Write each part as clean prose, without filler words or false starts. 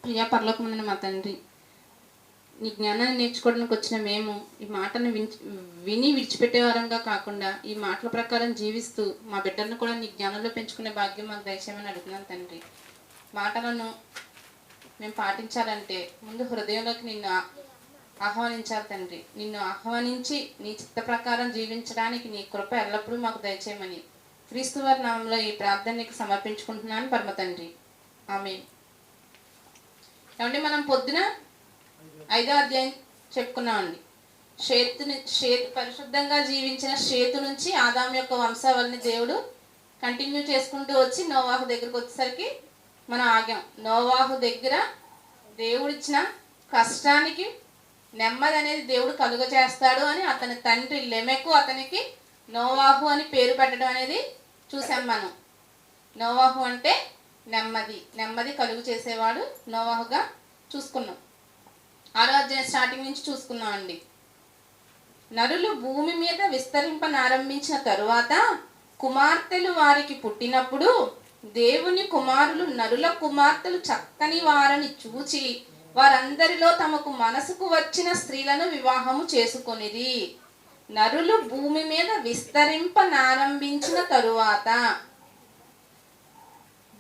ప్రియా పరలోకముందున మా తండ్రి, నీ జ్ఞానాన్ని నేర్చుకోవడానికి వచ్చిన మేము ఈ మాటను విని విడిచిపెట్టే వారంగా కాకుండా ఈ మాటల ప్రకారం జీవిస్తూ మా బిడ్డలను కూడా నీ జ్ఞానంలో పెంచుకునే భాగ్యం మాకు దయచేయమని అడుగుతున్నాను తండ్రి. మాటలను మేము పాటించాలంటే ముందు హృదయంలోకి నిన్ను ఆహ్వానించాలి తండ్రి. నిన్ను ఆహ్వానించి నీ చిత్త ప్రకారం జీవించడానికి నీ కృప ఎల్లప్పుడూ మాకు దయచేయమని క్రీస్తు వారి నామంలో ఈ ప్రార్థన నీకు సమర్పించుకుంటున్నాను పరమ తండ్రి. ఆమేన్. ఏమంటే మనం పొద్దున 5వ అధ్యాయం చెప్పుకున్నామండి. షేతు పరిశుద్ధంగా జీవించిన షేతు నుంచి ఆదాము యొక్క వంశావళిని దేవుడు కంటిన్యూ చేసుకుంటూ వచ్చి నోవాహు దగ్గరకు వచ్చేసరికి మనం ఆగాం. నోవాహు దగ్గర దేవుడిచ్చిన కష్టానికి నెమ్మది అనేది దేవుడు కలుగ చేస్తాడు అని అతని తండ్రి లెమెకు అతనికి నోవాహు అని పేరు పెట్టడం అనేది చూసాం మనం. నోవాహు అంటే నెమ్మది కలుగు చేసేవాడు నోవాహుగా చూసుకున్నాం. 6వ అధ్యాయం స్టార్టింగ్ నుంచి చూసుకున్నాం అండి. నరులు భూమి మీద విస్తరింపనారంభించిన తరువాత కుమార్తెలు వారికి పుట్టినప్పుడు దేవుని కుమారులు నరుల కుమార్తెలు చక్కని వారని చూచి వారందరిలో తమకు మనసుకు వచ్చిన స్త్రీలను వివాహము చేసుకొనిరి. నరులు భూమి మీద విస్తరింపనారంభించిన తరువాత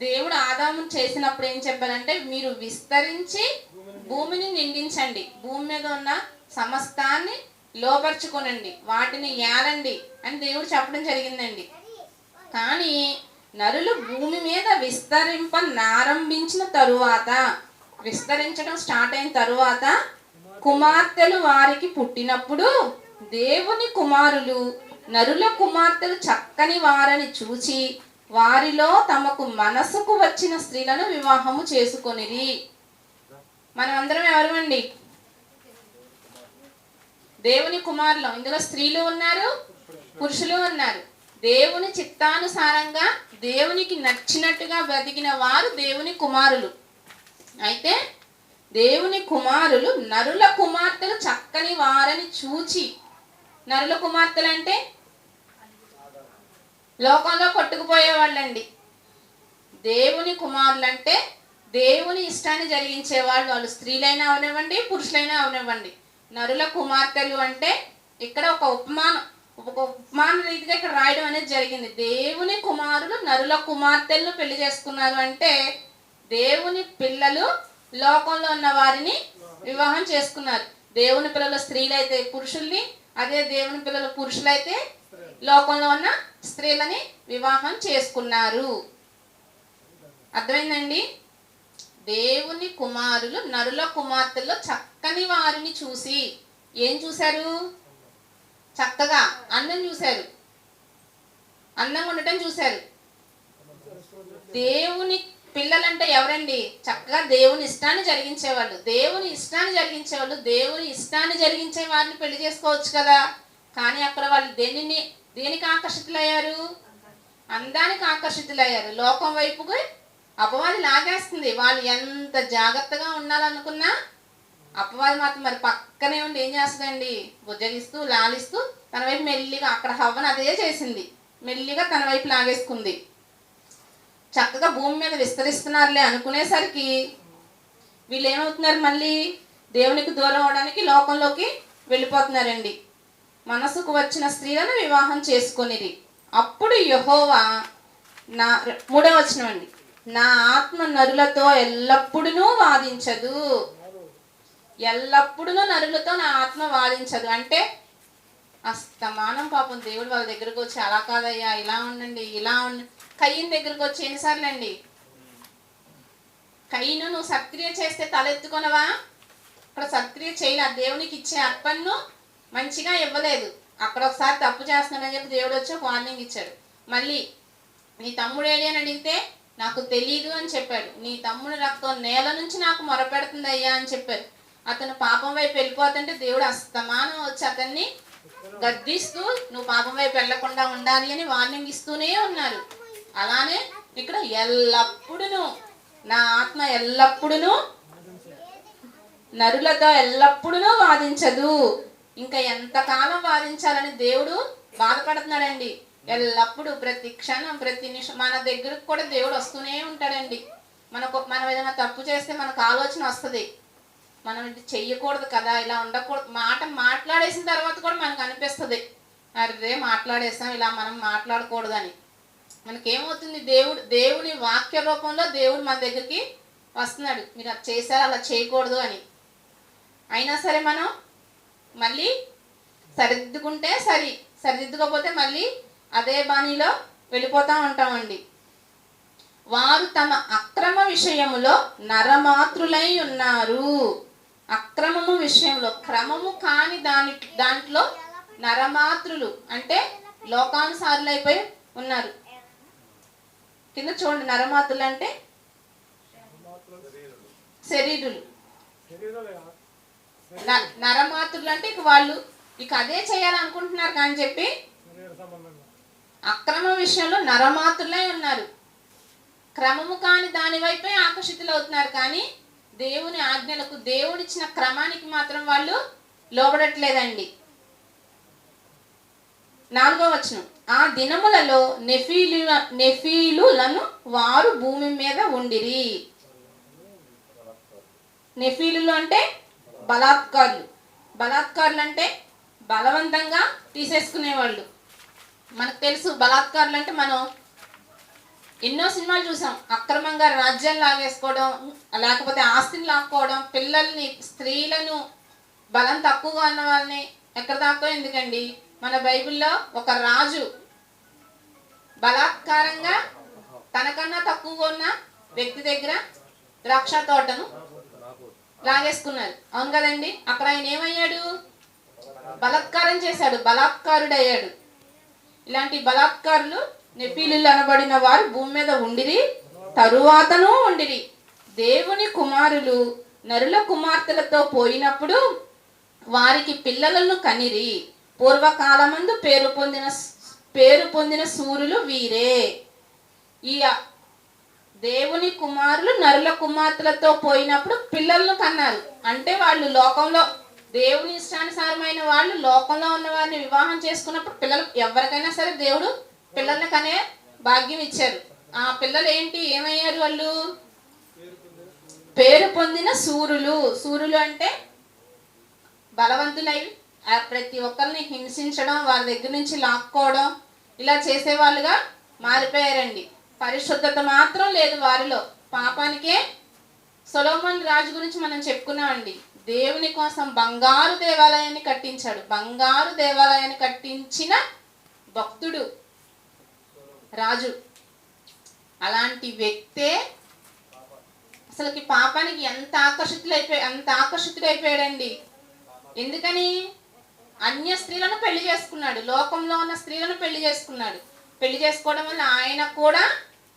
దేవుడు ఆదామును చేసినప్పుడు ఏం చెప్పారంటే, మీరు విస్తరించి భూమిని నిండించండి, భూమి మీద ఉన్న సమస్తాన్ని లోపరుచుకోనండి, వాటిని ఏలండి అని దేవుడు చెప్పడం జరిగిందండి. కానీ నరులు భూమి మీద విస్తరింపనారంభించిన తరువాత, విస్తరించడం స్టార్ట్ అయిన తరువాత కుమార్తెలు వారికి పుట్టినప్పుడు దేవుని కుమారులు నరుల కుమార్తెలు చక్కని వారని చూచి వారిలో తమకు మనసుకు వచ్చిన స్త్రీలను వివాహము చేసుకొనిరి. మనం అందరం ఎవరమండి? దేవుని కుమారులు. ఇందులో స్త్రీలు ఉన్నారు, పురుషులు ఉన్నారు. దేవుని చిత్తానుసారంగా దేవునికి నచ్చినట్టుగా బ్రతికిన వారు దేవుని కుమారులు. అయితే దేవుని కుమారులు నరుల కుమార్తెలు చక్కని వారని చూచి, నరుల కుమార్తెలు అంటే లోకంలో కొట్టుకుపోయే వాళ్ళండి. దేవుని కుమారులు అంటే దేవుని ఇష్టాన్ని జరిగించే వాళ్ళు. వాళ్ళు స్త్రీలైనా అవనివ్వండి, పురుషులైనా అవనివ్వండి. నరుల కుమార్తెలు అంటే ఇక్కడ ఒక ఉపమాన రీతిగా ఇక్కడ రాయడం అనేది జరిగింది. దేవుని కుమారులు నరుల కుమార్తెలను పెళ్లి చేసుకున్నారు అంటే దేవుని పిల్లలు లోకంలో ఉన్న వారిని వివాహం చేసుకున్నారు. దేవుని పిల్లలు స్త్రీలైతే పురుషుల్ని, అదే దేవుని పిల్లలు పురుషులైతే లోకంలో ఉన్న స్త్రీలని వివాహం చేసుకున్నారు. అర్థమైందండి? దేవుని కుమారులు నరుల కుమార్తెల్లో చక్కని వారిని చూసి ఏం చూశారు? చక్కగా అందం చూశారు, అందంగా ఉండటం చూశారు. దేవుని పిల్లలంటే ఎవరండి? చక్కగా దేవుని ఇష్టాన్ని జరిగించేవాళ్ళు. దేవుని ఇష్టాన్ని జరిగించేవాళ్ళు దేవుని ఇష్టాన్ని జరిగించే వారిని పెళ్లి చేసుకోవచ్చు కదా. కానీ అక్కడ వాళ్ళు దేనికి ఆకర్షితులయ్యారు? అందానికి ఆకర్షితులయ్యారు. లోకం వైపుకి అపవాది లాగేస్తుంది. వాళ్ళు ఎంత జాగ్రత్తగా ఉండాలనుకున్నా అపవాది మాత్రం మరి పక్కనే ఉండి ఏం చేస్తుందండి? బుజ్జగిస్తూ లాలిస్తూ తన వైపు మెల్లిగా, అక్కడ హవ్వను అదే చేసింది, మెల్లిగా తన వైపు లాగేసుకుంది. చక్కగా భూమి మీద విస్తరిస్తున్నారులే అనుకునేసరికి వీళ్ళు ఏమవుతున్నారు? మళ్ళీ దేవునికి దూరం అవడానికి లోకంలోకి వెళ్ళిపోతున్నారండి. మనసుకు వచ్చిన స్త్రీలను వివాహం చేసుకొనిరి. అప్పుడు యెహోవా 3వ వచనం అండి, నా ఆత్మ నరులతో ఎల్లప్పుడూ వాదించదు. ఎల్లప్పుడూ నరులతో నా ఆత్మ వాదించదు అంటే అస్తమానం పాపం దేవుడు వాళ్ళ దగ్గరకు వచ్చి అలా కాదయ్యా, ఇలా ఉండండి, ఇలా ఉండండి. కయ్యను దగ్గరకు వచ్చి ఎన్నిసార్లు అండి? కయ్యను నువ్వు సత్క్రియ చేస్తే తలెత్తుకొనవా? అక్కడ సత్క్రియ చేయలే. దేవునికి ఇచ్చే అర్పణను మంచిగా ఇవ్వలేదు. అక్కడ ఒకసారి తప్పు చేస్తున్నానని చెప్పి దేవుడు వచ్చి ఒక వార్నింగ్ ఇచ్చాడు. మళ్ళీ నీ తమ్ముడు ఏడి అని అడిగితే నాకు తెలీదు అని చెప్పాడు. నీ తమ్ముడు రక్తం నేల నుంచి నాకు మొరపెడుతుంది అయ్యా అని చెప్పారు. అతను పాపం వైపు వెళ్ళిపోతుంటే దేవుడు అస్తమానం వచ్చి అతన్ని గద్దిస్తూ నువ్వు పాపం వైపు వెళ్లకుండా ఉండాలి అని వార్నింగ్ ఇస్తూనే ఉన్నారు. అలానే ఇక్కడ ఎల్లప్పుడూ నా ఆత్మ ఎల్లప్పుడూ నరులతో ఎల్లప్పుడూ వాదించదు. ఇంకా ఎంతకాలం వాదించాలని దేవుడు బాధపడుతున్నాడండి. ఎల్లప్పుడూ ప్రతి క్షణం ప్రతి నిమిషం మన దగ్గరకు కూడా దేవుడు వస్తూనే ఉంటాడండి. మనం ఏదైనా తప్పు చేస్తే మనకు ఆలోచన వస్తుంది, మనం ఇది చెయ్యకూడదు కదా, ఇలా ఉండకూడదు. మాట్లాడేసిన తర్వాత కూడా మనకు అనిపిస్తుంది, అరే మాట్లాడేస్తాం, ఇలా మనం మాట్లాడకూడదని. మనకేమవుతుంది, దేవుని వాక్య రూపంలో దేవుడు మన దగ్గరికి వస్తున్నాడు, మీరు అది చేశారు, అలా చేయకూడదు అని. అయినా సరే మనం మళ్ళీ సరిదిద్దుకుంటే సరిదిద్దుకోకపోతే మళ్ళీ అదే బాణీలో వెళ్ళిపోతూ ఉంటామండి. వారు తమ అక్రమ విషయములో నరమాతృలై ఉన్నారు. అక్రమము విషయంలో, క్రమము కాని దాంట్లో నరమాతృలు అంటే లోకానుసారులైపోయి ఉన్నారు. కింద చూడండి, నరమాతృలు అంటే శరీరులు. నరమాతృలు అంటే ఇక వాళ్ళు ఇక అదే చేయాలనుకుంటున్నారు కానీ చెప్పి అక్రమ విషయంలో నరమాతృలై ఉన్నారు. క్రమము కాని దాని వైపే ఆకర్షితులు అవుతున్నారు, కానీ దేవుని ఆజ్ఞలకు, దేవుడిచ్చిన క్రమానికి మాత్రం వాళ్ళు లోబడట్లేదండి. 4వ వచనం, ఆ దినములలో నెఫీలులను వారు భూమి మీద ఉండిరి. నెఫీలులు అంటే బలాత్కారులు అంటే బలవంతంగా తీసేసుకునేవాళ్ళు. మనకు తెలుసు బలాత్కారులు అంటే, మనం ఎన్నో సినిమాలు చూసాం. అక్రమంగా రాజ్యాలు లాగేసుకోవడం, లేకపోతే ఆస్తిని లాక్కోవడం, పిల్లల్ని, స్త్రీలను, బలం తక్కువగా ఉన్న వాళ్ళని ఎక్కడ దాకా ఎందుకండి, మన బైబిల్లో ఒక రాజు బలాత్కారంగా తనకన్నా తక్కువగా ఉన్న వ్యక్తి దగ్గర ద్రాక్ష తోటను లాగేసుకున్నారు. అవును కదండి. అక్కడ ఆయన ఏమయ్యాడు, బలాత్కారం చేశాడు, బలాత్కారుడయ్యాడు. ఇలాంటి బలాత్కారులు నెఫీలులు అనబడిన వారు భూమి మీద ఉండిరి, తరువాతను ఉండిరి. దేవుని కుమారులు నరుల కుమార్తెలతో పోయినప్పుడు వారికి పిల్లలను కనిరి. పూర్వకాలమందు పేరు పొందిన సూరులు వీరే. ఈ దేవుని కుమారులు నరుల కుమార్తెలతో పోయినప్పుడు పిల్లలను కన్నారు. అంటే వాళ్ళు లోకంలో, దేవుని ఇష్టానుసారమైన వాళ్ళు లోకంలో ఉన్న వారిని వివాహం చేసుకున్నప్పుడు పిల్లలు, ఎవరికైనా సరే దేవుడు పిల్లల్ని కనే భాగ్యం ఇచ్చారు. ఆ పిల్లలు ఏమయ్యారు, వాళ్ళు పేరు పొందిన సూరులు అంటే బలవంతులై ప్రతి ఒక్కరిని హింసించడం, వాళ్ళ దగ్గర నుంచి లాక్కోవడం, ఇలా చేసేవాళ్ళుగా మారిపోయారండి. పరిశుద్ధత మాత్రం లేదు వారిలో. పాపానికే సొలొమోను రాజు గురించి మనం చెప్పుకున్నామండి. దేవుని కోసం బంగారు దేవాలయాన్ని కట్టించాడు. బంగారు దేవాలయాన్ని కట్టించిన భక్తుడు రాజు. అలాంటి వ్యక్తే అసలుకి పాపానికి ఎంత ఆకర్షితుడైపోయాడండి. ఎందుకని, అన్య స్త్రీలను పెళ్లి చేసుకున్నాడు, లోకంలో ఉన్న స్త్రీలను పెళ్లి చేసుకున్నాడు. పెళ్లి చేసుకోవడం వల్ల ఆయన కూడా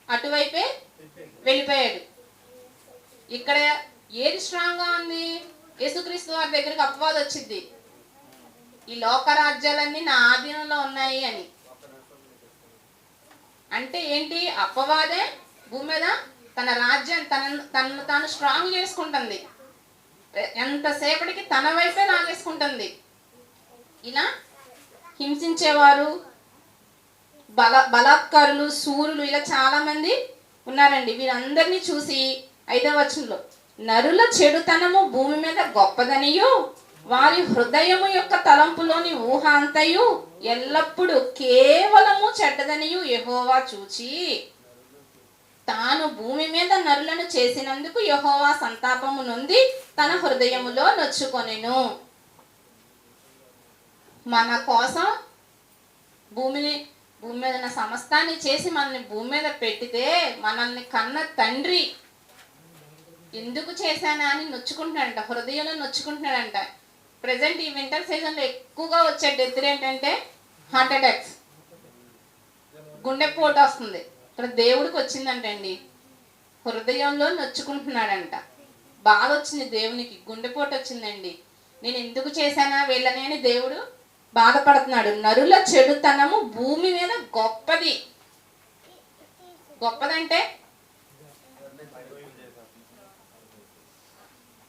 అటువైపే వెళ్ళిపోయాడు. ఇక్కడ ఏది స్ట్రాంగ్గా ఉంది, యేసుక్రీస్తు వారి దగ్గరికి అపవాదం వచ్చింది, ఈ లోకరాజ్యాలన్నీ నా ఆధీనంలో ఉన్నాయి అని. అంటే ఏంటి, అపవాదే భూమి మీద తన రాజ్యం తనను తాను స్ట్రాంగ్ చేసుకుంటుంది, ఎంతసేపటికి తన వైపే లాగేసుకుంటుంది. ఇలా హింసించేవారు, బలాత్కారులు, సూరులు, ఇలా చాలా మంది ఉన్నారండి. వీరందరినీ చూసి 5వ వచనంలో, నరుల చెడుతనము భూమి మీద గొప్పదనియు వారి హృదయము యొక్క తలంపులోని ఊహ అంతయు ఎల్లప్పుడూ కేవలము చెడ్డదనియు యెహోవా చూచి తాను భూమి మీద నరులను చేసినందుకు యెహోవా సంతాపము నొంది తన హృదయములో నొచ్చుకొనెను. మన కోసం భూమి మీద ఉన్న సమస్తాన్ని చేసి మనల్ని భూమి మీద పెట్టితే, మనల్ని కన్న తండ్రి ఎందుకు చేశానా అని నొచ్చుకుంటున్నాడంట, హృదయంలో నొచ్చుకుంటున్నాడంట. ప్రజెంట్ ఈ వింటర్ సీజన్లో ఎక్కువగా వచ్చే డెత్ ఏంటంటే హార్ట్ అటాక్స్, గుండెపోటు వస్తుంది. ఇక్కడ దేవుడికి వచ్చిందంటండి, హృదయంలో నొచ్చుకుంటున్నాడంట. బాధ వచ్చింది దేవునికి, గుండెపోటు వచ్చిందండి. నేను ఎందుకు చేశానా వీళ్ళని అని దేవుడు బాధపడుతున్నాడు. నరుల చెడుతనము భూమి మీద గొప్పదంటే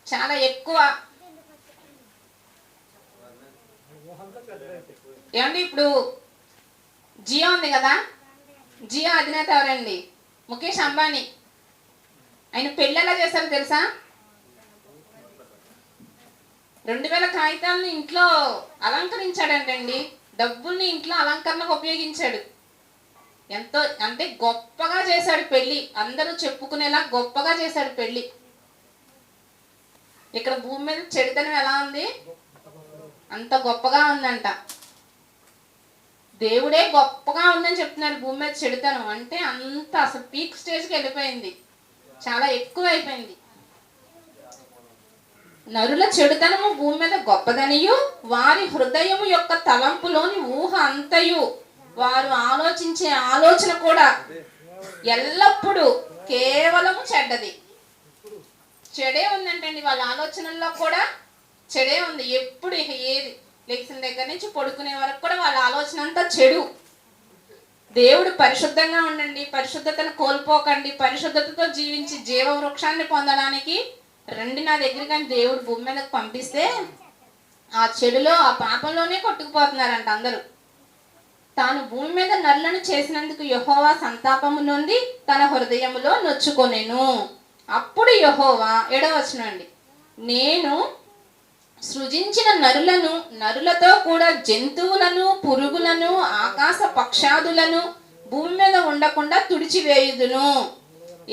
చాలా ఎక్కువ. ఏమండి, ఇప్పుడు జియో ఉంది కదా, జియో అధినేత ఎవరండి, ముఖేష్ అంబానీ. ఆయన పెళ్ళి ఎలా చేశారో తెలుసా? 2000 కాగితాలను ఇంట్లో అలంకరించాడంటండి. డబ్బుల్ని ఇంట్లో అలంకరణకు ఉపయోగించాడు. ఎంతో అంటే గొప్పగా చేశాడు పెళ్లి. అందరూ చెప్పుకునేలా గొప్పగా చేశాడు పెళ్లి. ఇక్కడ భూమి మీద చెడుతనం ఎలా ఉంది? అంత గొప్పగా ఉందంట. దేవుడే గొప్పగా ఉందని చెప్తున్నాడు. భూమి మీద చెడుతనం అంటే అంత అసలు పీక్ స్టేజ్కి వెళ్ళిపోయింది. చాలా ఎక్కువ అయిపోయింది. నరుల చెడుతనము భూమి మీద గొప్పదనియు, వారి హృదయము యొక్క తలంపులోని ఊహ అంతయు, వారు ఆలోచించే ఆలోచన కూడా ఎల్లప్పుడూ కేవలము చెడ్డది. చెడే ఉందంటండి. వాళ్ళ ఆలోచనల్లో కూడా చెడే ఉంది. ఎప్పుడు ఏది లెక్సిన దగ్గర నుంచి పడుకునే వరకు కూడా వాళ్ళ ఆలోచన అంతా చెడు. దేవుడు పరిశుద్ధంగా ఉండండి, పరిశుద్ధతను కోల్పోకండి, పరిశుద్ధతతో జీవించి జీవ వృక్షాన్ని పొందడానికి రండి నా దగ్గరికి అని దేవుడు భూమి మీదకి పంపిస్తే ఆ చెడులో ఆ పాపంలోనే కొట్టుకుపోతున్నారంట అందరూ. తాను భూమి మీద నరులను చేసినందుకు యెహోవా సంతాపము నొంది తన హృదయములో నొచ్చుకొనెను. అప్పుడు యెహోవా 7వ వచనం అండి, నేను సృజించిన నరులను, నరులతో కూడా జంతువులను, పురుగులను, ఆకాశ పక్షాదులను భూమి మీద ఉండకుండా తుడిచివేయుదును.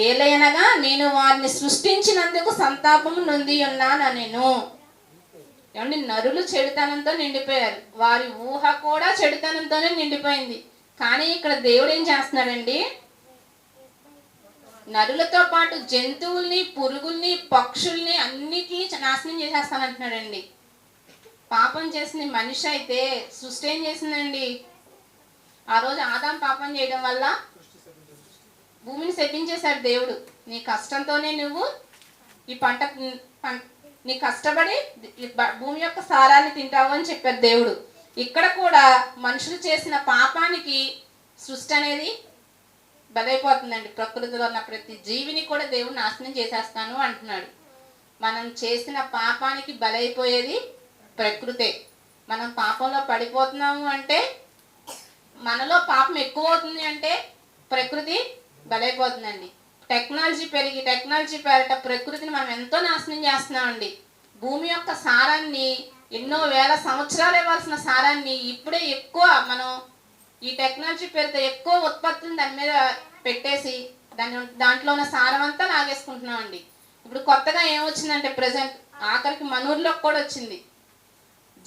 ఏలయనగా నేను వారిని సృష్టించినందుకు సంతాపము నొంది ఉన్నాను. నేను ఏమండి, నరులు చెడుతనంతో నిండిపోయారు. వారి ఊహ కూడా చెడుతనంతోనే నిండిపోయింది. కానీ ఇక్కడ దేవుడు ఏం చేస్తున్నాడండి? నరులతో పాటు జంతువుల్ని, పురుగుల్ని, పక్షుల్ని అన్నిటినీ నాశనం చేసేస్తానంటున్నాడండి. పాపం చేసింది మనిషి అయితే సృష్టి ఏం చేసిందండి? ఆ రోజు ఆదాం పాపం చేయడం వల్ల భూమిని శపించేశాడు దేవుడు. నీ కష్టంతోనే నువ్వు ఈ పంట నీ కష్టపడి భూమి యొక్క సారాన్ని తింటావు అని చెప్పారు దేవుడు. ఇక్కడ కూడా మనుషులు చేసిన పాపానికి సృష్టి అనేది బలైపోతుందండి. ప్రకృతిలో ఉన్న ప్రతి జీవిని కూడా దేవుడు నాశనం చేసేస్తాను అంటున్నాడు. మనం చేసిన పాపానికి బలైపోయేది ప్రకృతే. మనం పాపంలో పడిపోతున్నాము అంటే, మనలో పాపం ఎక్కువ అవుతుంది అంటే ప్రకృతి బలైపోతుందండి. టెక్నాలజీ పెరిగి టెక్నాలజీ పేరట ప్రకృతిని మనం ఎంతో నాశనం చేస్తున్నామండి. భూమి యొక్క సారాన్ని, ఎన్నో వేల సంవత్సరాలు ఇవ్వాల్సిన సారాన్ని ఇప్పుడే ఎక్కువ మనం ఈ టెక్నాలజీ పేరుతో ఎక్కువ ఉత్పత్తులను దాని మీద పెట్టేసి దాంట్లో ఉన్న సారం అంతా లాగేసుకుంటున్నామండి. ఇప్పుడు కొత్తగా ఏమొచ్చిందంటే ప్రజెంట్ ఆఖరికి మనూర్లోకి కూడా వచ్చింది,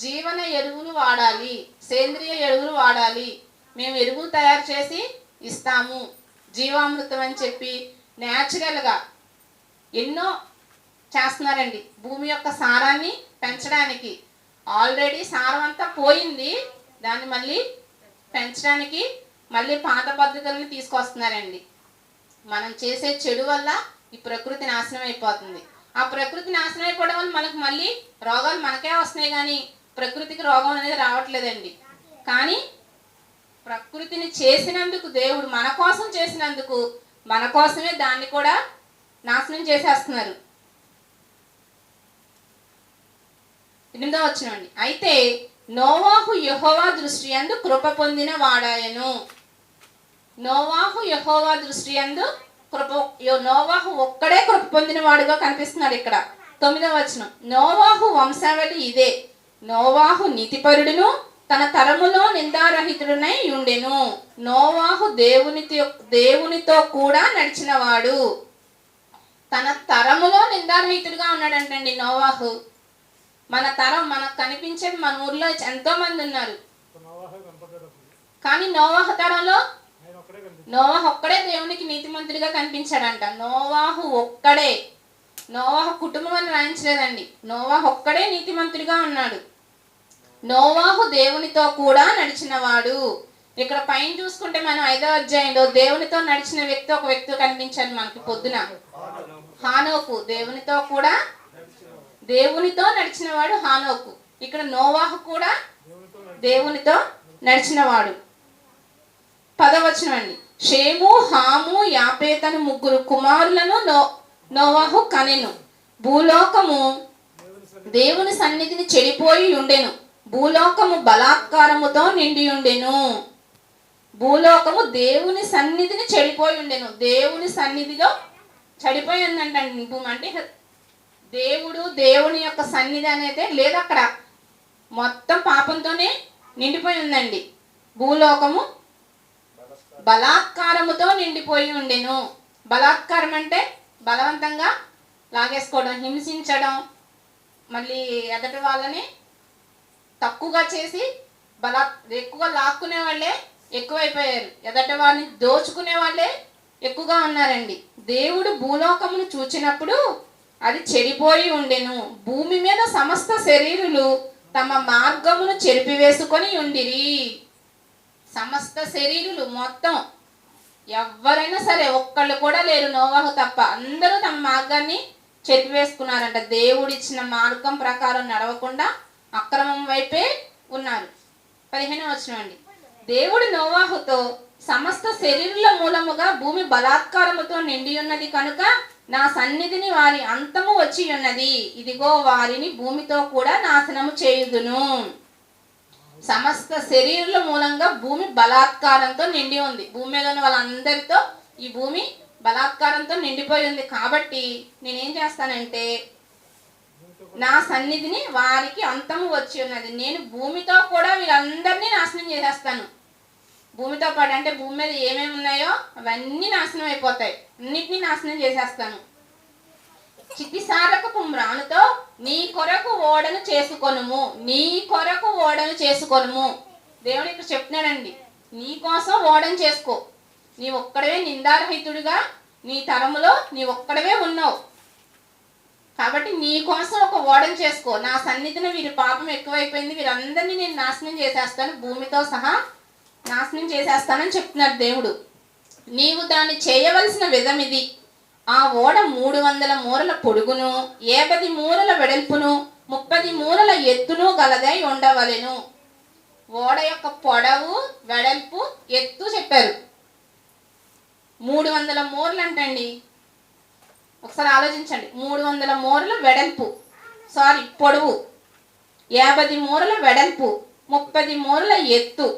జీవన ఎరువులు వాడాలి, సేంద్రియ ఎరువులు వాడాలి, మేము ఎరువులు తయారు చేసి ఇస్తాము, జీవామృతం అని చెప్పి న్యాచురల్గా ఎన్నో చేస్తున్నారండి భూమి యొక్క సారాన్ని పెంచడానికి. ఆల్రెడీ సారం అంతా పోయింది, దాన్ని మళ్ళీ పెంచడానికి మళ్ళీ పాత పద్ధతులను తీసుకొస్తున్నారండి. మనం చేసే చెడు వల్ల ఈ ప్రకృతి నాశనం అయిపోతుంది. ఆ ప్రకృతి నాశనం అయిపోవడం వల్ల మనకు మళ్ళీ రోగాలు మనకే వస్తున్నాయి, కానీ ప్రకృతికి రోగం అనేది రావట్లేదండి. కానీ ప్రకృతిని చేసినందుకు, దేవుడు మన కోసం చేసినందుకు, మన కోసమే దాన్ని కూడా నాశనం చేసేస్తున్నారు. 8వ వచనం, అయితే నోవాహు యెహోవా దృష్టి యందు కృప పొందిన వాడాయను. నోవాహు యెహోవా దృష్టి యందు నోవాహు ఒక్కడే కృప పొందిన వాడుగా కనిపిస్తున్నాడు ఇక్కడ. 9వ వచనం, నోవాహు వంశావళి ఇదే, నోవాహు నీతిపరుడును తన తరములో నిందారహితుడునై ఉండెను. నోవాహు దేవునితో కూడా నడిచినవాడు. తన తరములో నిందారహితుడుగా ఉన్నాడంటండి నోవాహు. మన తరం మనకు కనిపించేది మన ఊర్లో ఎంతో మంది ఉన్నారు, కానీ నోవాహు తరంలో నోవాహు ఒక్కడే దేవునికి నీతిమంతుడిగా కనిపించాడంట. నోవాహు ఒక్కడే, నోవాహు కుటుంబం అని రాయించలేదండి, నోవాహు ఒక్కడే నీతిమంతుడిగా ఉన్నాడు. నోవాహు దేవునితో కూడా నడిచినవాడు. ఇక్కడ పైన చూసుకుంటే మనం 5వ అధ్యాయంలో దేవునితో నడిచిన వ్యక్తి ఒక వ్యక్తి కనిపించాడు మనకి పొద్దున, హానోకు. దేవునితో నడిచినవాడు హానోకు. ఇక్కడ నోవాహు కూడా దేవునితో నడిచినవాడు. 10వ వచనం అండి, షేము, హాము, యాపేతను 3 కుమారులను నోవాహు కనెను. భూలోకము దేవుని సన్నిధిని చెడిపోయి ఉండెను, భూలోకము బలాత్కారముతో నిండి ఉండెను. భూలోకము దేవుని సన్నిధిని చెడిపోయి ఉండెను, దేవుని సన్నిధిలో చెడిపోయి ఉందంటండి భూమి. అంటే దేవుని యొక్క సన్నిధి అనేది లేదు అక్కడ, మొత్తం పాపంతోనే నిండిపోయి ఉందండి. భూలోకము బలాత్కారముతో నిండిపోయి ఉండెను. బలాత్కారం అంటే బలవంతంగా లాగేసుకోవడం, హింసించడం, మళ్ళీ ఎదటి వాళ్ళని తక్కువగా చేసి ఎక్కువగా లాక్కునే వాళ్ళే ఎక్కువైపోయారు, ఎదటి వాళ్ళని దోచుకునే వాళ్ళే ఎక్కువగా ఉన్నారండి. దేవుడు భూలోకమును చూచినప్పుడు అది చెడిపోయి ఉండెను. భూమి మీద సమస్త శరీరులు తమ మార్గమును చెరిపివేసుకొని ఉండిరి. సమస్త శరీరులు మొత్తం ఎవరైనా సరే ఒక్కళ్ళు కూడా లేరు నోవాహు తప్ప, అందరూ తమ మార్గాన్ని చెరిపివేసుకున్నారంట. దేవుడిచ్చిన మార్గం ప్రకారం నడవకుండా అక్రమం వైపే ఉన్నారు. 15వ వచనం అండి. దేవుడు నోవాహుతో, సమస్త శరీరుల మూలముగా భూమి బలాత్కారముతో నిండి ఉన్నది కనుక నా సన్నిధిని వారి అంతము వచ్చి ఉన్నది, ఇదిగో వారిని భూమితో కూడా నాశనము చేయుదును. సమస్త శరీరుల మూలంగా భూమి బలాత్కారంతో నిండి ఉంది. భూమి మీద ఉన్న వాళ్ళందరితో ఈ భూమి బలాత్కారంతో నిండిపోయి ఉంది. కాబట్టి నేనేం చేస్తానంటే నా సన్నిధిని వారికి అంతము వచ్చి ఉన్నది, నేను భూమితో కూడా వీళ్ళందరినీ నాశనం చేసేస్తాను. భూమితో పాటు అంటే భూమి మీద ఏమేమి ఉన్నాయో అవన్నీ నాశనం అయిపోతాయి, అన్నిటినీ నాశనం చేసేస్తాను. చితిసారకపు మ్రానుతో నీ కొరకు ఓడను చేసుకొనుము, నీ కొరకు ఓడను చేసుకొనుము. దేవుడు ఇక్కడ చెప్తున్నాడండి, నీ కోసం ఓడను చేసుకో. నీ ఒక్కడవే నిందారహితుడిగా నీ తరములో నీ ఒక్కడవే ఉన్నావు కాబట్టి నీ కోసం ఒక ఓడను చేసుకో. నా సన్నిధిని వీరి పాపం ఎక్కువైపోయింది, వీరందరినీ నేను నాశనం చేసేస్తాను, భూమితో సహా నాశనం చేసేస్తానని చెప్తున్నాడు దేవుడు. నీవు దాన్ని చేయవలసిన విధం ఇది. ఆ ఓడ 300 మూరల పొడుగును, 50 మూరల వెడల్పును, 30 మూరల ఎత్తును గలదై ఉండవలెను. ఓడ యొక్క పొడవు, వెడల్పు, ఎత్తు చెప్పారు. 300 మూరలు అంటండి. ఒకసారి ఆలోచించండి. 300 మూరల వెడల్పు, పొడవు, 50 మూరల వెడల్పు, 30 మూరల ఎత్తు.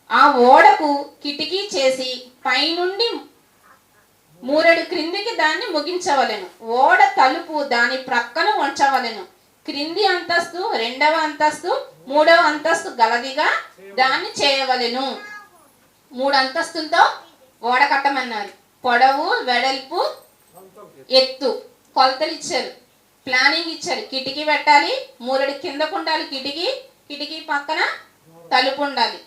ఆ ఓడకు కిటికీ చేసి పైనుండి మూరెడు క్రిందికి దాన్ని ముగించవలెను. ఓడ తలుపు దాని ప్రక్కన ఉంచవలెను. క్రింది అంతస్తు, 2వ అంతస్తు, 3వ అంతస్తు గలదిగా దాన్ని చేయవలెను. 3 అంతస్తులతో ఓడ కట్టమన్నారు. పొడవు, వెడల్పు, ఎత్తు కొలతలు ఇచ్చారు, ప్లానింగ్ ఇచ్చారు. కిటికీ పెట్టాలి, మూరెడు కిందకు ఉండాలి కిటికీ, కిటికీ పక్కన తలుపు ఉండాలి.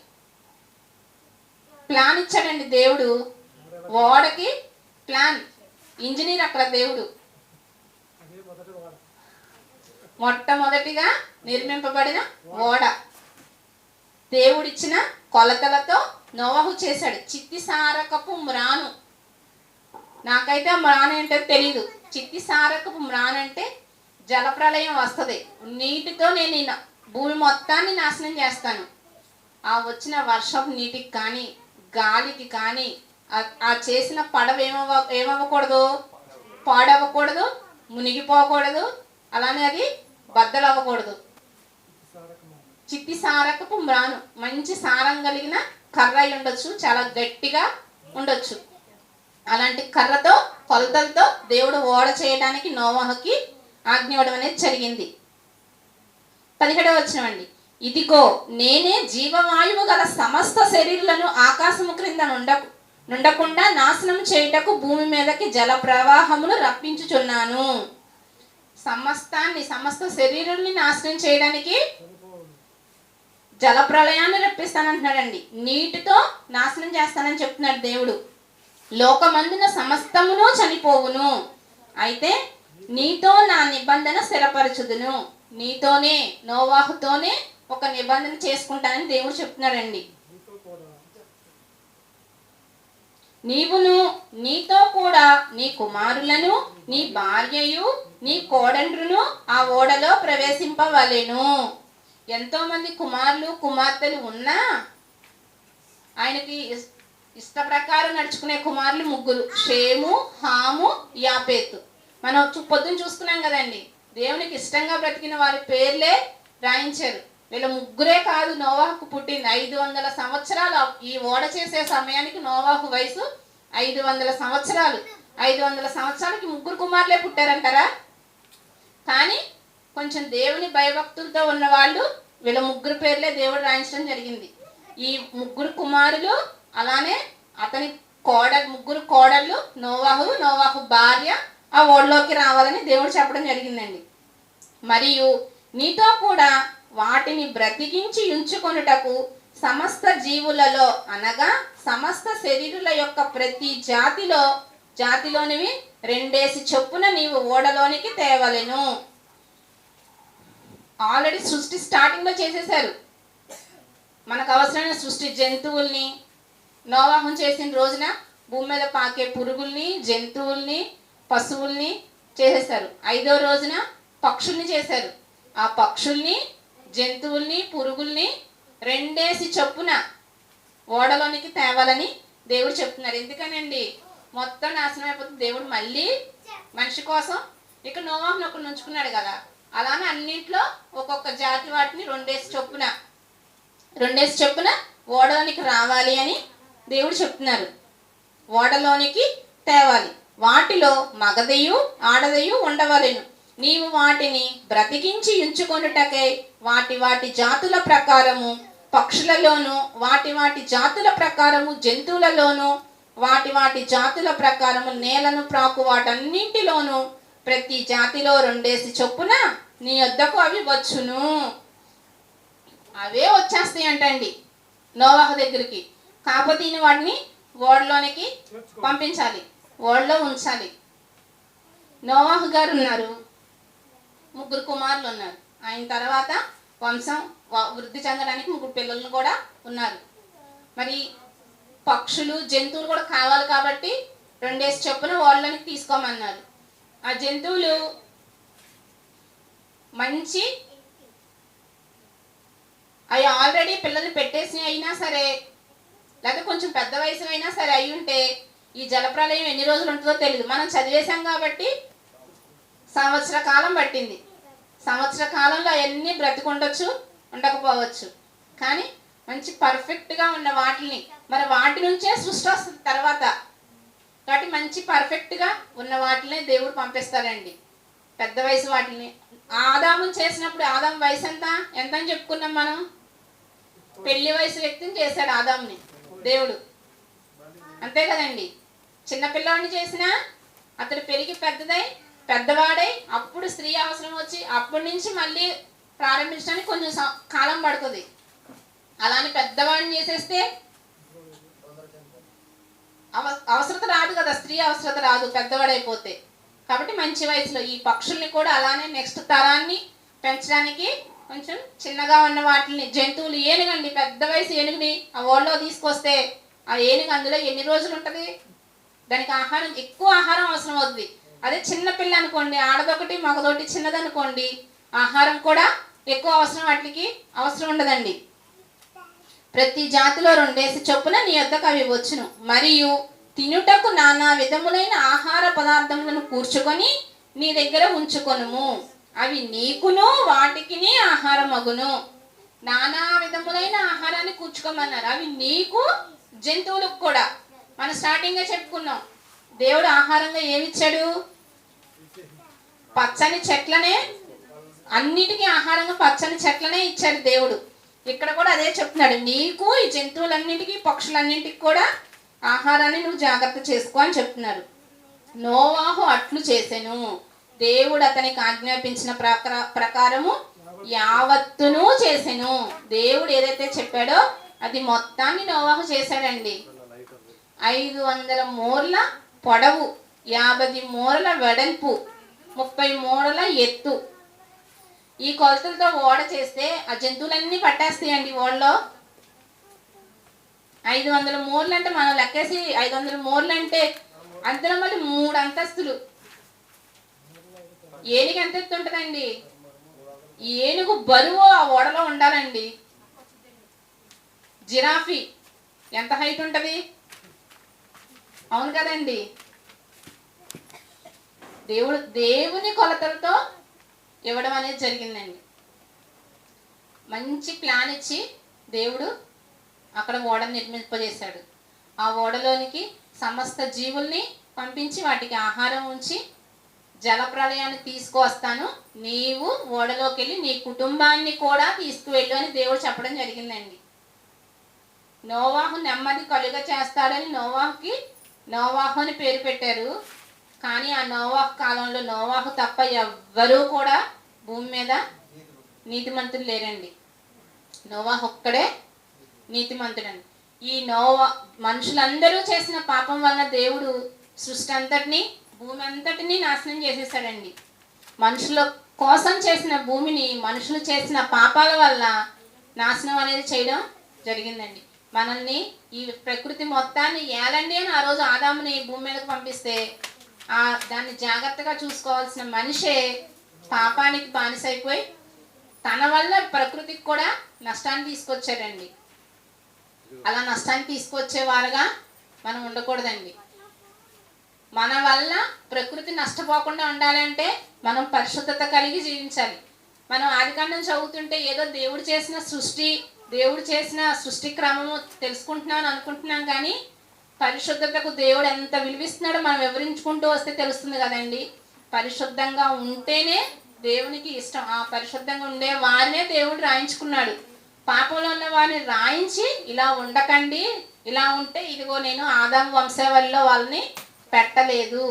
ప్లాన్ ఇచ్చాడండి దేవుడు. ఓడకి ప్లాన్, ఇంజనీర్ అక్కడ దేవుడు. మొట్టమొదటిగా నిర్మింపబడిన ఓడ దేవుడిచ్చిన కొలతలతో నోవహు చేశాడు. చిత్తిసారకపు మ్రాను, నాకైతే ఆ మ్రాను ఏంటో తెలీదు. చిత్తిసారకపు మ్రాను అంటే జలప్రళయం వస్తుంది, నీటితో నేను భూమి మొత్తాన్ని నాశనం చేస్తాను. ఆ వచ్చిన వర్షపు నీటికి కానీ గాలికి కానీ ఆ చేసిన పడవ ఏమవ్వకూడదు, పాడవ్వకూడదు, మునిగిపోకూడదు, అలానే అది బద్దలు అవ్వకూడదు. చిత్తి సారకపు మ్రాను, మంచి సారం కలిగిన కర్ర అయి ఉండొచ్చు, చాలా గట్టిగా ఉండొచ్చు. అలాంటి కర్రతో కొలతలతో దేవుడు ఓడ చేయడానికి నోవహుకి ఆజ్ఞ ఇవ్వడం అనేది జరిగింది. 17వ వచనం అండి. ఇదిగో నేనే జీవవాయువు గల సమస్త శరీరులను ఆకాశము క్రింద నుండకుండా నాశనం చేయుటకు భూమి మీదకి జల ప్రవాహమును రప్పించుచున్నాను. సమస్త శరీరుల్ని నాశనం చేయడానికి జల ప్రళయాన్ని రప్పిస్తానంటున్నాడండి. నీటితో నాశనం చేస్తానని చెప్తున్నాడు దేవుడు. లోకమందున సమస్తమును చనిపోవును, అయితే నీతో నా నిబంధన స్థిరపరచుదును. నీతోనే, నోవాహుతోనే ఒక నిబంధన చేసుకుంటానని దేవుడు చెప్తున్నాడండి. నీవును నీతో కూడా నీ కుమారులను, నీ భార్యయు, నీ కోడండ్రును ఆ ఓడలో ప్రవేశింపవలెను. ఎంతో మంది కుమారులు కుమార్తెలు ఉన్నా ఆయనకి ఇష్ట ప్రకారం నడుచుకునే కుమారులు 3: షేము, హాము, యాపేతు. మనం పొద్దున్న చూస్తున్నాం కదండి, దేవునికి ఇష్టంగా బ్రతికిన వారి పేర్లే రాయించారు. వీళ్ళ 3 కాదు నోవాహుకు పుట్టింది. 500 సంవత్సరాలు. ఈ ఓడ చేసే సమయానికి నోవాహు వయసు 500 సంవత్సరాలు. 500 సంవత్సరాలకి 3 కుమారులే పుట్టారంటారా? కానీ కొంచెం దేవుని భయభక్తులతో ఉన్న వాళ్ళు వీళ్ళ 3 పేర్లే దేవుడు రాయించడం జరిగింది. ఈ 3 కుమారులు, అలానే అతని 3 కోడళ్ళు, నోవాహు భార్య ఆ ఓడలోకి రావాలని దేవుడు చెప్పడం జరిగిందండి. మరియు నీతో కూడా వాటిని బ్రతికించి ఉంచుకొనుటకు సమస్త జీవులలో అనగా సమస్త శరీరుల యొక్క ప్రతి జాతిలోనివి 2 చొప్పున నీవు ఓడలోనికి తేవలెను. ఆల్రెడీ సృష్టి స్టార్టింగ్లో చేసేశారు. మనకు అవసరమైన సృష్టి జంతువుల్ని నోవాహు చేసిన రోజున భూమి మీద పాకే పురుగుల్ని, జంతువుల్ని, పశువుల్ని చేసేశారు. 5వ రోజున పక్షుల్ని చేశారు. ఆ పక్షుల్ని, జంతువుల్ని, పురుగుల్ని 2 చొప్పున ఓడలోనికి తేవాలని దేవుడు చెప్తున్నారు. ఎందుకనండి మొత్తం నాశనం అయిపోతుంది. దేవుడు మళ్ళీ మనిషి కోసం ఇక్కడ నోవాహుని ఒకరిని ఉంచుకున్నాడు కదా, అలానే అన్నింట్లో ఒక్కొక్క జాతి వాటిని 2 చొప్పున ఓడలోనికి రావాలి అని దేవుడు చెప్తున్నారు. ఓడలోనికి తేవాలి. వాటిలో మగదయు ఆడదయు ఉండవలెను. నీవు వాటిని బ్రతికించి ఉంచుకొనుటకై వాటి జాతుల ప్రకారము పక్షులలోను, వాటి జాతుల ప్రకారము జంతువులలోను, వాటి జాతుల ప్రకారము నేలను ప్రాకు వాటన్నింటిలోను ప్రతి జాతిలో 2 చొప్పున నీ యొద్దకు అవి వచ్చును. అవే వచ్చేస్తాయి అంటండి నోవాహు దగ్గరికి. కాకపోతే వాటిని ఓడలోనికి పంపించాలి, ఓడలో ఉంచాలి. నోవాహు గారు ఉన్నారు, 3 కుమారులు ఉన్నారు. ఆయన తర్వాత వంశం వృద్ధి చెందడానికి 3 పిల్లలు కూడా ఉన్నారు. మరి పక్షులు, జంతువులు కూడా కావాలి కాబట్టి 2 చొప్పున ఓడలోనికి తీసుకోమన్నారు. ఆ జంతువులు మంచి అవి ఆల్రెడీ పిల్లల్ని పెట్టేసి అయినా సరే, లేకపోతే కొంచెం పెద్ద వయసు అయినా సరే అయి ఉంటే ఈ జలప్రలయం ఎన్ని రోజులు ఉంటుందో తెలియదు. మనం చదివేశాం కాబట్టి సంవత్సర కాలం పట్టింది. సంవత్సర కాలంలో అవన్నీ బ్రతికుండొచ్చు, ఉండకపోవచ్చు. కానీ మంచి పర్ఫెక్ట్గా ఉన్న వాటిని, మరి వాటి నుంచే సృష్టి వస్తుంది తర్వాత. కాబట్టి మంచి పర్ఫెక్ట్గా ఉన్న వాటిని దేవుడు పంపిస్తారండి, పెద్ద వయసు వాటిని. ఆదాము చేసినప్పుడు ఆదాము వయసు ఎంత అని చెప్పుకున్నాం మనం. పెళ్లి వయసు వ్యక్తిని చేశాడు ఆదాముని దేవుడు, అంతే కదండి. చిన్నపిల్లవాడిని చేసినా అతడు పెరిగి పెద్దవాడై అప్పుడు స్త్రీ అవసరం వచ్చి అప్పటి నుంచి మళ్ళీ ప్రారంభించడానికి కొంచెం కాలం పడుతుంది. అలానే పెద్దవాడిని చేసేస్తే అవసరత రాదు కదా, స్త్రీ అవసరత రాదు పెద్దవాడైపోతే. కాబట్టి మంచి వయసులో ఈ పక్షుల్ని కూడా అలానే నెక్స్ట్ తరాన్ని పెంచడానికి కొంచెం చిన్నగా ఉన్న వాటిని, జంతువులు, ఏనుగండి, పెద్ద వయసు ఏనుగుని ఆ ఓడలో తీసుకొస్తే ఆ ఏనుగు అందులో ఎన్ని రోజులు ఉంటుంది? దానికి ఆహారం, ఎక్కువ ఆహారం అవసరం అవుతుంది. అదే చిన్న పిల్ల అనుకోండి, ఆడదొకటి మగదొకటి చిన్నదనుకోండి, ఆహారం కూడా ఎక్కువ అవసరం, వాటికి అవసరం ఉండదండి. ప్రతి జాతిలో 2 చొప్పున నీ యొద్దకు అవి వచ్చును. మరియు తినుటకు నానా విధములైన ఆహార పదార్థములను కూర్చుకొని నీ దగ్గర ఉంచుకొనుము. అవి నీకును వాటికిని ఆహారం అగును. నానా విధములైన ఆహారాన్ని కూర్చుకోమన్నారు. అవి నీకు, జంతువులకు కూడా. మనం స్టార్టింగ్గా చెప్పుకున్నాం, దేవుడు ఆహారంగా ఏమిచ్చాడు? పచ్చని చెట్లనే, అన్నిటికీ ఆహారంగా పచ్చని చెట్లనే ఇచ్చాడు దేవుడు. ఇక్కడ కూడా అదే చెప్తున్నాడు, నీకు, ఈ జంతువులన్నిటికీ, పక్షులన్నింటికి కూడా ఆహారాన్ని నువ్వు జాగ్రత్త చేసుకో అని చెప్తున్నారు. నోవాహు అట్లు చేసెను. దేవుడు అతనికి ఆజ్ఞాపించిన ప్రకారము యావత్తును చేసెను. దేవుడు ఏదైతే చెప్పాడో అది మొత్తాన్ని నోవాహు చేశాడండి. 500 మూరల పొడవు, 50 మూరల వెడల్పు, 30 మూరల ఎత్తు. ఈ కొలతలతో ఓడ చేస్తే ఆ జంతువులన్నీ పట్టేస్తాయండి ఓడలో. 500 మూరలు అంటే మనం లెక్కేసి 500 మూరలు అంటే అందులో మళ్ళీ 3 అంతస్తులు. ఏనుగు ఎంత ఎత్తు ఉంటుందండి? ఈ ఏనుగు బరువు ఆ ఓడలో ఉండాలండి. జిరాఫీ ఎంత హైట్ ఉంటుంది? అవును కదండి. దేవుని కొలతలతో ఇవ్వడం అనేది జరిగిందండి. మంచి ప్లాన్ ఇచ్చి దేవుడు అక్కడ ఓడను నిర్మింపజేశాడు. ఆ ఓడలోనికి సమస్త జీవుల్ని పంపించి వాటికి ఆహారం ఉంచి జలప్రళయాన్ని తీసుకువస్తాను, నీవు ఓడలోకి వెళ్ళి నీ కుటుంబాన్ని కూడా తీసుకువెళ్ళు అని దేవుడు చెప్పడం జరిగిందండి. నోవాహు నెమ్మది కలుగ చేస్తాడని నోవాహు అని పేరు పెట్టారు. కానీ ఆ నోవాహు కాలంలో నోవాహు తప్ప ఎవ్వరూ కూడా భూమి మీద నీతిమంతులు లేరండి. నోవాహు ఒక్కడే నీతిమంతుడండి. ఈ మనుషులందరూ చేసిన పాపం వలన దేవుడు సృష్టి అంతటిని, భూమి అంతటిని నాశనం చేసేసాడండి. మనుషుల కోసం చేసిన భూమిని మనుషులు చేసిన పాపాల వల్ల నాశనం అనేది చేయడం జరిగిందండి. మనల్ని ఈ ప్రకృతి మొత్తాన్ని ఏలండి అని ఆ రోజు ఆదాముని భూమి మీదకి పంపిస్తే దాన్ని జాగ్రత్తగా చూసుకోవాల్సిన మనిషే పాపానికి బానిసైపోయి తన వల్ల ప్రకృతికి కూడా నష్టాన్ని తీసుకొచ్చాడండి. అలా నష్టాన్ని తీసుకొచ్చేవారుగా మనం ఉండకూడదండి. మన వల్ల ప్రకృతి నష్టపోకుండా ఉండాలంటే మనం పరిశుద్ధత కలిగి జీవించాలి. మనం ఆదికాండం చదువుతుంటే ఏదో దేవుడు చేసిన సృష్టి క్రమము తెలుసుకుంటున్నాం అని అనుకుంటున్నాం, కానీ పరిశుద్ధతకు దేవుడు ఎంత విలువిస్తున్నాడో మనం వివరించుకుంటూ వస్తే తెలుస్తుంది కదండి. పరిశుద్ధంగా ఉంటేనే దేవునికి ఇష్టం. ఆ పరిశుద్ధంగా ఉండే వారినే దేవుడు రాయించుకున్నాడు. పాపంలో ఉన్న వారిని రాయించి ఇలా ఉండకండి, ఇలా ఉంటే ఇదిగో నేను ఆదాము వంశావళిలో వాళ్ళని పెట్టలేదు,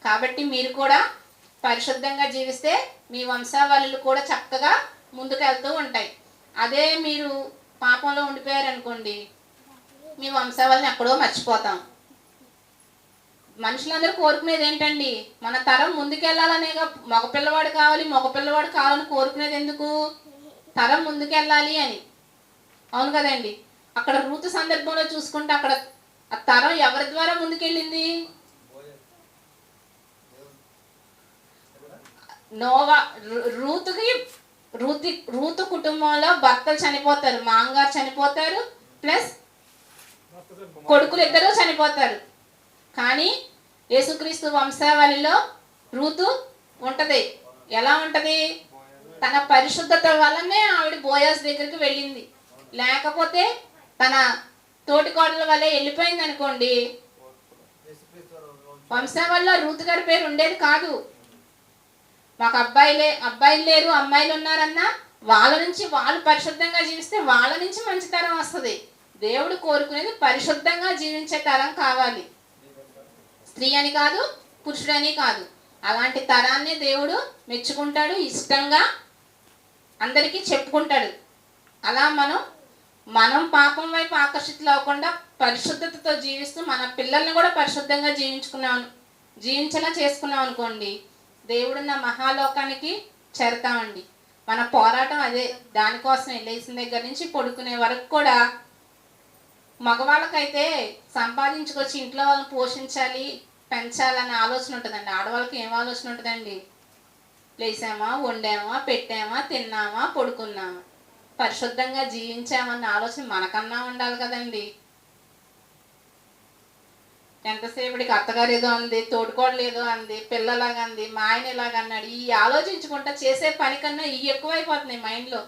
కాబట్టి మీరు కూడా పరిశుద్ధంగా జీవిస్తే మీ వంశావళులు కూడా చక్కగా ముందుకెళ్తూ ఉంటాయి. అదే మీరు పాపంలో ఉండిపోయారనుకోండి, మీ వంశావళిని ఎక్కడో మర్చిపోతాం. మనుషులందరూ కోరుకునేది ఏంటండి? మన తరం ముందుకెళ్ళాలనేగా. మగపిల్లవాడు కావాలని కోరుకునేది ఎందుకు? తరం ముందుకెళ్ళాలి అని. అవును కదండి. అక్కడ రూతు సందర్భంలో చూసుకుంటే అక్కడ ఆ తరం ఎవరి ద్వారా ముందుకెళ్ళింది? రూతు కుటుంబంలో భర్తలు చనిపోతారు, మాంగారు చనిపోతారు, ప్లస్ కొడుకులు ఇద్దరు చనిపోతారు. కానీ యేసుక్రీస్తు వంశావళిలో రూతు ఉంటది. ఎలా ఉంటది? తన పరిశుద్ధత వల్లనే ఆవిడ బోయాస్ దగ్గరికి వెళ్ళింది. లేకపోతే తన తోటికోడల వల్లే వెళ్ళిపోయింది అనుకోండి, వంశావళిలో రూతు గారి పేరు ఉండేది కాదు. మాకు అబ్బాయిలు లేరు, అమ్మాయిలు ఉన్నారన్నా వాళ్ళ నుంచి వాళ్ళు పరిశుద్ధంగా జీవిస్తే వాళ్ళ నుంచి మంచి తరం వస్తుంది. దేవుడు కోరుకునేది పరిశుద్ధంగా జీవించే తరం కావాలి. స్త్రీ అని కాదు, పురుషుడని కాదు. అలాంటి తరాన్ని దేవుడు మెచ్చుకుంటాడు, ఇష్టంగా అందరికీ చెప్పుకుంటాడు. అలా మనం పాపం వైపు ఆకర్షితులు అవ్వకుండా పరిశుద్ధతతో జీవిస్తూ మన పిల్లల్ని కూడా పరిశుద్ధంగా జీవించేలా చేసుకున్నాం అనుకోండి, దేవుడున్న మహాలోకానికి చేరతామండి. మన పోరాటం అదే. దానికోసం లేచిన దగ్గర నుంచి పడుకునే వరకు కూడా మగవాళ్ళకైతే సంపాదించుకొచ్చి ఇంట్లో వాళ్ళని పోషించాలి, పెంచాలనే ఆలోచన ఉంటుందండి. ఆడవాళ్ళకి ఏం ఆలోచన ఉంటుందండి? లేసామా, వండామా, పెట్టామా, తిన్నామా, పడుకున్నామా, పరిశుద్ధంగా జీవించామన్న ఆలోచన మనకన్నా ఉండాలి కదండి. ఎంతసేపటికి అత్తగారు ఏదో అంది, తోడుకోడలు ఏదో అంది, పిల్లలాగా అంది, మా ఆయన ఇలాగ అన్నాడు, ఈ ఆలోచించుకుంటా చేసే పని కన్నా ఇవి ఎక్కువైపోతున్నాయి మైండ్లో.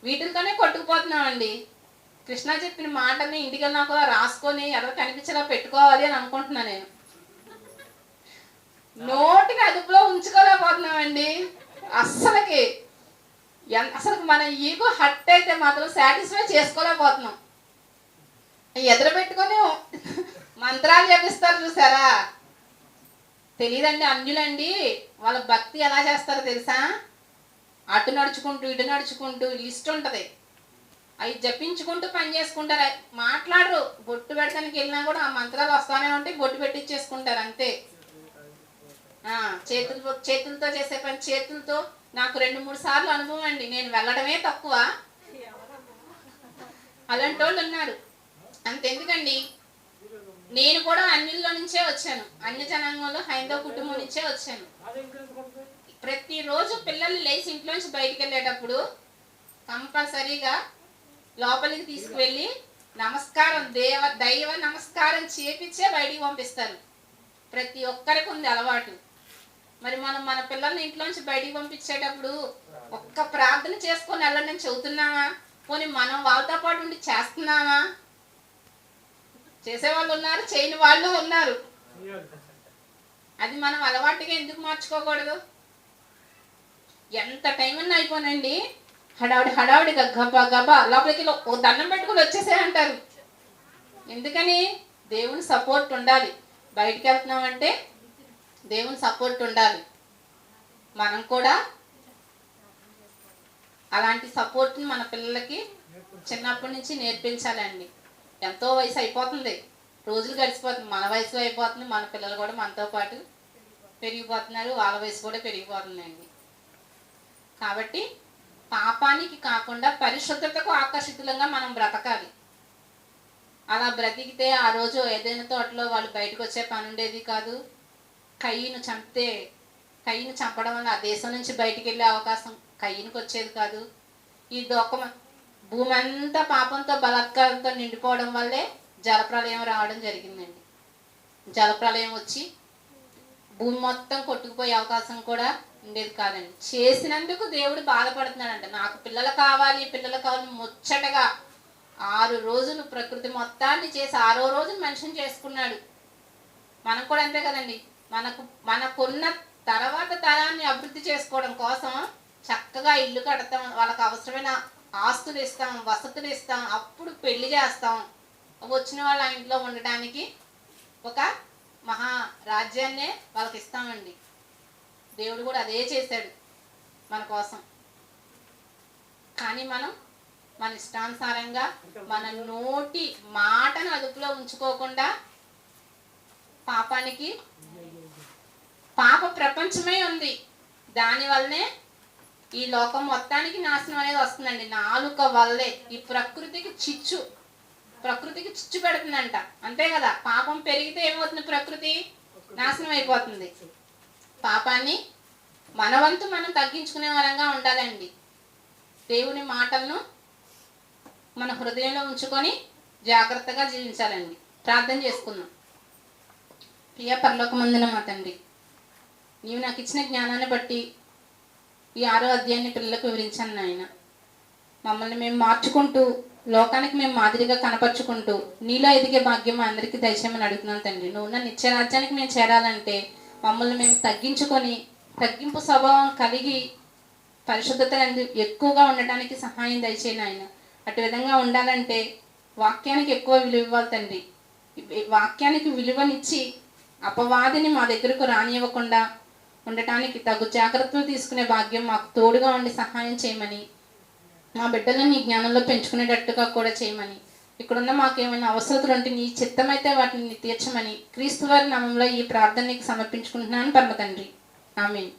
వీటితోనే కొట్టుకుపోతున్నామండి. కృష్ణ చెప్పిన మాటని ఇంటికి వెళ్ళినా కూడా రాసుకొని ఎవరు కనిపించేలా పెట్టుకోవాలి అని అనుకుంటున్నా నేను. నోటిని అదుపులో ఉంచుకోలేకపోతున్నామండి. అసలు మన ఈగో హట్ అయితే మాత్రం సాటిస్ఫై చేసుకోలేకపోతున్నాం. ఎదురు పెట్టుకొని మంత్రాలు జపిస్తారు చూసారా? తెలియదండి. అన్యులండి వాళ్ళ భక్తి ఎలా చేస్తారో తెలుసా? అటు నడుచుకుంటూ ఇటు నడుచుకుంటూ లిస్ట్ ఉంటుంది, అవి జపించుకుంటూ పని చేసుకుంటారు. మాట్లాడరు. బొట్టు పెడతానికి వెళ్ళినా కూడా ఆ మంత్రాలు వస్తానే ఉంటాయి, బొట్టు పెట్టించేసుకుంటారు అంతే. చేతులతో చేసే పని చేతులతో. నాకు 2-3 సార్లు అనుభవం అండి. నేను వెళ్ళడమే తక్కువ, అలాంటి వాళ్ళు ఉన్నారు. అంతెందుకండి, నేను కూడా అన్యుల్లో నుంచే వచ్చాను. అన్య జనాంగంలో హైందవ కుటుంబం నుంచే వచ్చాను. ప్రతిరోజు పిల్లలు లేచి ఇంట్లోంచి బయటికి వెళ్ళేటప్పుడు కంపల్సరీగా లోపలికి తీసుకువెళ్ళి నమస్కారం, దైవ నమస్కారం చేపించే బయటికి పంపిస్తారు. ప్రతి ఒక్కరికి ఉంది అలవాటు. మరి మనం మన పిల్లల్ని ఇంట్లోంచి బయటికి పంపించేటప్పుడు ఒక్క ప్రార్థన చేసుకొని వెళ్ళండి చెబుతున్నామా? పోనీ మనం వాళ్ళతో పాటు ఉండి చేస్తున్నామా? చేసేవాళ్ళు ఉన్నారు, చేయని వాళ్ళు ఉన్నారు. అది మనం అలవాటుగా ఎందుకు మార్చుకోకూడదు? ఎంత టైం అన్నా అయిపోనండి, హడావుడిగా గబా గబా లోపలికి ఓ దండం పెట్టుకుని వచ్చేసే అంటారు. ఎందుకని? దేవుని సపోర్ట్ ఉండాలి. బయటికి వెళ్తున్నామంటే దేవుని సపోర్ట్ ఉండాలి. మనం కూడా అలాంటి సపోర్ట్ని మన పిల్లలకి చిన్నప్పటి నుంచి నేర్పించాలండి. ఎంతో వయసు అయిపోతుంది, రోజులు గడిచిపోతుంది, మన వయసు అయిపోతుంది, మన పిల్లలు కూడా మనతో పాటు పెరిగిపోతున్నారు, వాళ్ళ వయసు కూడా పెరిగిపోతుందండి. కాబట్టి పాపానికి కాకుండా పరిశుద్ధతకు ఆకర్షితులంగా మనం బ్రతకాలి. అలా బ్రతికితే ఆ రోజు ఏదైనా తోటలో వాళ్ళు బయటకు వచ్చే పని ఉండేది కాదు. కయ్యను చంపడం వల్ల ఆ దేశం నుంచి బయటికి వెళ్ళే అవకాశం కయ్యనికి వచ్చేది కాదు. ఈ భూమి అంతా పాపంతో బలాత్కారంతో నిండిపోవడం వల్లే జలప్రలయం రావడం జరిగిందండి. జలప్రలయం వచ్చి భూమి మొత్తం కొట్టుకుపోయే అవకాశం కూడా ఉండేది కాదండి. చేసినందుకు దేవుడు బాధపడుతున్నాడంట. నాకు పిల్లలు కావాలి ముచ్చటగా 6 రోజులు ప్రకృతి మొత్తాన్ని చేసి 6వ రోజు మనిషిని చేసుకున్నాడు. మనం కూడా అంతే కదండి. మనకున్న తర్వాత తరాన్ని అభివృద్ధి చేసుకోవడం కోసం చక్కగా ఇల్లు కడతాం, వాళ్ళకి అవసరమైన ఆస్తులు ఇస్తాం, వసతులు ఇస్తాం, అప్పుడు పెళ్లి చేస్తాం. వచ్చిన వాళ్ళ ఇంట్లో ఉండడానికి ఒక మహా రాజ్యాన్నే వాళ్ళకి ఇస్తామండి. దేవుడు కూడా అదే చేశాడు మన కోసం. కానీ మనం మన ఇష్టానుసారంగా మన నోటి మాటను అదుపులో ఉంచుకోకుండా పాప ప్రపంచమే ఉంది, దానివల్లనే ఈ లోకం మొత్తానికి నాశనం అనేది వస్తుందండి. నాలుక వల్లే ఈ ప్రకృతికి చిచ్చు పెడుతుందంట. అంతే కదా? పాపం పెరిగితే ఏమవుతుంది? ప్రకృతి నాశనం అయిపోతుంది. పాపాన్ని మన వంతు మనం తగ్గించుకునే వరంగా ఉండాలండి. దేవుని మాటలను మన హృదయంలో ఉంచుకొని జాగ్రత్తగా జీవించాలండి. ప్రార్థన చేసుకుందాం. ప్రియ పరలోకమందున మా తండ్రి, నీవు నాకు ఇచ్చిన జ్ఞానాన్ని బట్టి ఈ 6వ అధ్యాయాన్ని పిల్లలకు వివరించాను నాయన. మమ్మల్ని మేము మార్చుకుంటూ లోకానికి మేము మాదిరిగా కనపరుచుకుంటూ నీలో ఎదిగే భాగ్యం మా అందరికీ దయచేయమని అడుగుతున్నాను తండ్రి. నువ్వు ఉన్న నిత్య రాజ్యానికి మేము చేరాలంటే మమ్మల్ని మేము తగ్గింపు స్వభావం కలిగి పరిశుద్ధత ఎక్కువగా ఉండటానికి సహాయం దయచేయండి ఆయన. అటు విధంగా ఉండాలంటే వాక్యానికి ఎక్కువ విలువ ఇవ్వాలి తండ్రి. వాక్యానికి విలువనిచ్చి అపవాదిని మా దగ్గరకు రానివ్వకుండా ఉండటానికి తగు జాగ్రత్తలు తీసుకునే భాగ్యం మాకు తోడుగా ఉండి సహాయం చేయమని, మా బిడ్డలను నీ జ్ఞానంలో పెంచుకునేటట్టుగా కూడా చేయమని, ఇక్కడున్న మాకు ఏమైనా అవసరతలు ఉంటే నీ చిత్తమైతే వాటిని తీర్చమని క్రీస్తు వారి నామంలో ఈ ప్రార్థనకి సమర్పించుకుంటున్నాను పరమ తండ్రి. ఆమేన్.